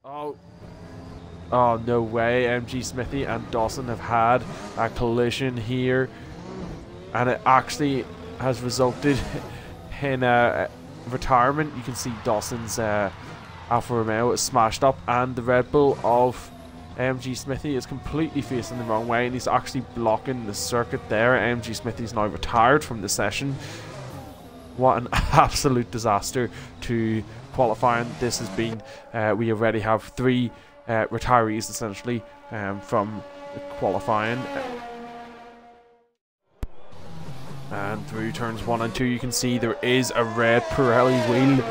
Oh, oh no way. MG Smithy and Dawson have had a collision here, and it actually has resulted in a retirement. You can see Dawson's Alfa Romeo is smashed up, and the Red Bull of MG Smithy is completely facing the wrong way, and he's actually blocking the circuit there. MG Smithy's now retired from the session. What an absolute disaster to qualifying this has been. We already have 3 retirees essentially from qualifying. And through turns 1 and 2 you can see there is a red Pirelli wheel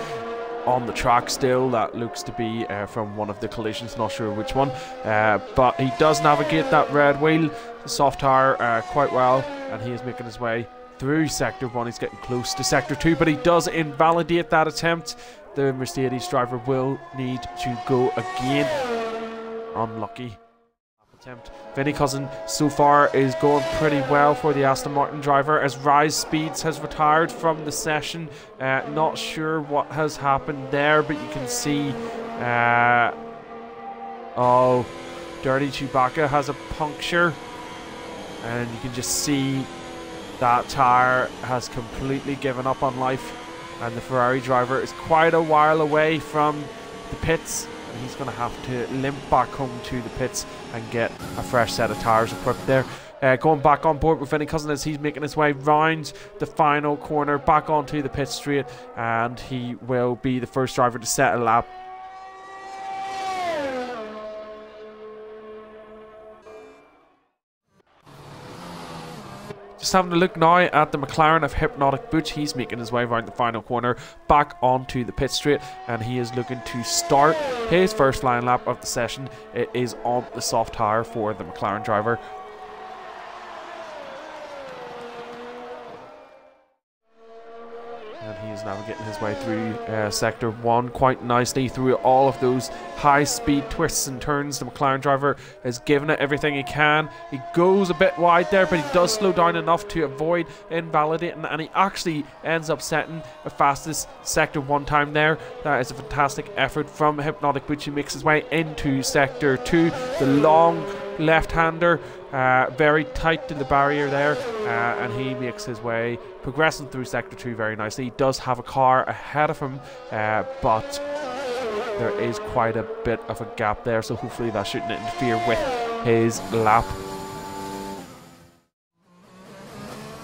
on the track still. That looks to be from one of the collisions, not sure which one, but he does navigate that red wheel, the soft tire, quite well, and he is making his way through sector 1. He's getting close to sector 2, but he does invalidate that attempt. The Mercedes driver will need to go again. Unlucky attempt. Vinny Cousin so far is going pretty well for the Aston Martin driver, as RIZE Speeds has retired from the session. Not sure what has happened there, but you can see oh, Dirty Chewbacca has a puncture, and you can just see that tyre has completely given up on life, and the Ferrari driver is quite a while away from the pits, and he's going to have to limp back home to the pits and get a fresh set of tyres equipped there. Going back on board with Vinny Cousin as he's making his way round the final corner back onto the pit straight, and he will be the first driver to set a lap. Just having a look now at the McLaren of Hypnotic Butch. He's making his way around the final corner back onto the pit straight, and he is looking to start his first flying lap of the session. It is on the soft tyre for the McLaren driver. And he is navigating his way through sector 1 quite nicely through all of those high speed twists and turns. The McLaren driver has given it everything he can. He goes a bit wide there, but he does slow down enough to avoid invalidating, and he actually ends up setting the fastest sector 1 time there. That is a fantastic effort from Hypnotic Butch, who makes his way into sector 2. The long left-hander, very tight to the barrier there, and he makes his way progressing through sector 2 very nicely. He does have a car ahead of him, but there is quite a bit of a gap there, so hopefully that shouldn't interfere with his lap.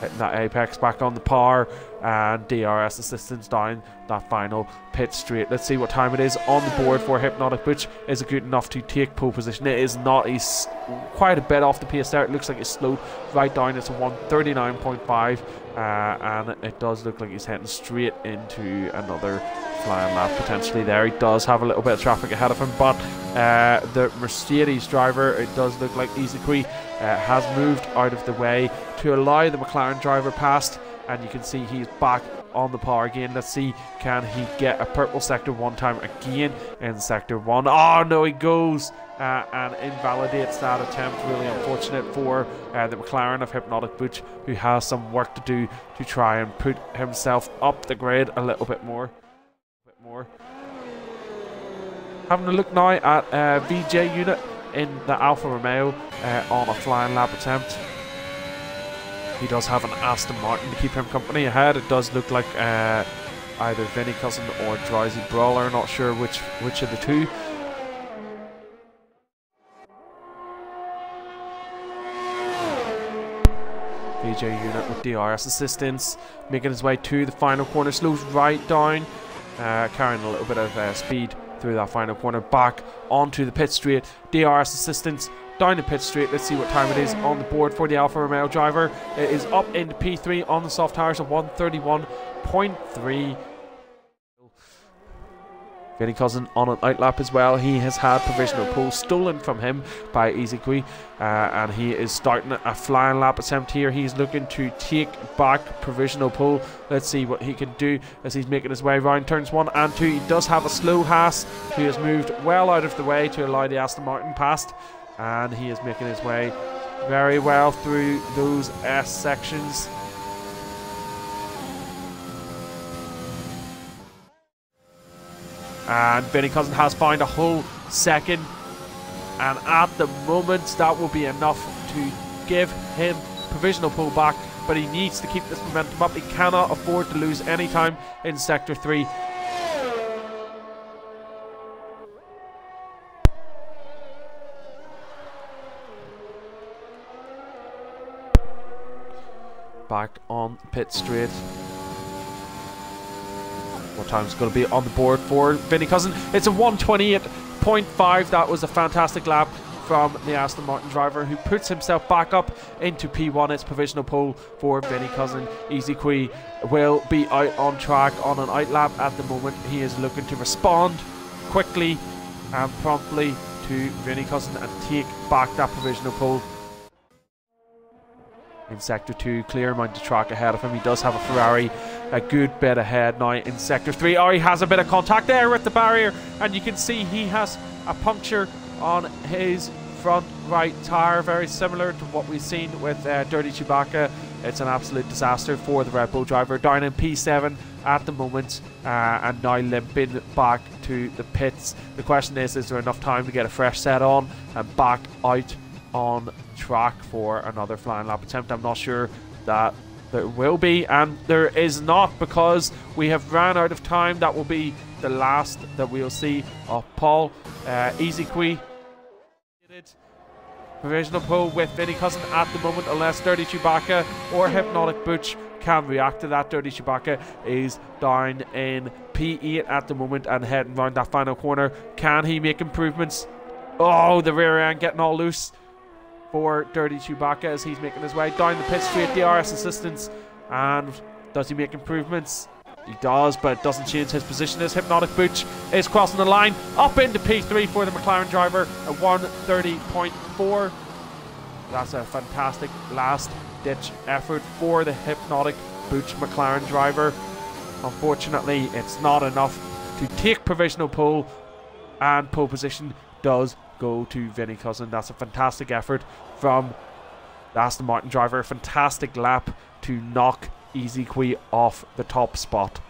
Hitting that apex back on the par, and DRS assistance down that final pit straight. Let's see what time it is on the board for Hypnotic Butch. Is it good enough to take pole position? It is not. He's quite a bit off the pace there. It looks like it's slowed right down. It's a 1:39.5, and it does look like he's heading straight into another flying lap potentially there. He does have a little bit of traffic ahead of him, but the Mercedes driver, it does look like Isakui has moved out of the way to allow the McLaren driver past, and you can see he's back on the par again. Let's see, can he get a purple sector 1 time again in sector 1? Oh no, he goes and invalidates that attempt. Really unfortunate for the McLaren of Hypnotic Butch, who has some work to do to try and put himself up the grid a little bit more. Having a look now at VJ unit in the Alfa Romeo on a flying lap attempt. He does have an Aston Martin to keep him company ahead. It does look like either Vinny Cousin or Drowsy Brawler, not sure which of the two. VJ unit with DRS assistance, making his way to the final corner, slows right down, carrying a little bit of speed through that final corner, back onto the pit straight. DRS assistance down the pit straight. Let's see what time it is on the board for the Alfa Romeo driver. It is up into P3 on the soft tires at 1:31.3. Vinny Cousin on an outlap as well. He has had provisional pole stolen from him by Isakui, and he is starting a flying lap attempt here. He's looking to take back provisional pole. Let's see what he can do as he's making his way around turns 1 and 2. He does have a slow Haas who has moved well out of the way to allow the Aston Martin past, and he is making his way very well through those S sections. And Vinny Cousin has found a hole second, and at the moment that will be enough to give him provisional pole back, but he needs to keep this momentum up. He cannot afford to lose any time in sector 3. Back on pit straight. What time is going to be on the board for Vinnie Cousin? It's a 1:28.5. That was a fantastic lap from the Aston Martin driver, who puts himself back up into P1. It's provisional pole for Vinnie Cousin. Easy Quee will be out on track on an out lap at the moment. He is looking to respond quickly and promptly to Vinnie Cousin and take back that provisional pole. In sector 2, clear amount of track ahead of him. He does have a Ferrari a good bit ahead now in sector 3. Oh, he has a bit of contact there with the barrier, and you can see he has a puncture on his front right tyre, very similar to what we've seen with Dirty Chewbacca. It's an absolute disaster for the Red Bull driver, down in P7 at the moment, and now limping back to the pits. The question is there enough time to get a fresh set on and back out on track for another flying lap attempt? I'm not sure that there will be, and there is not, because we have ran out of time. That will be the last that we'll see of Paul. Easy Quee provisional pole with Vinnie Cousin at the moment, unless Dirty Chewbacca or Hypnotic Butch can react to that. Dirty Chewbacca is down in P8 at the moment and heading round that final corner. Can he make improvements? Oh, the rear end getting all loose for Dirty Chewbacca as he's making his way down the pit straight. DRS assistance, and does he make improvements? He does, but it doesn't change his position as Hypnotic Butch is crossing the line up into P3 for the McLaren driver at 1:30.4. That's a fantastic last ditch effort for the Hypnotic Butch McLaren driver. Unfortunately, it's not enough to take provisional pole, and pole position does go to Vinnie Cousin. That's a fantastic effort from the Aston Martin driver. A fantastic lap to knock Easy Quee off the top spot.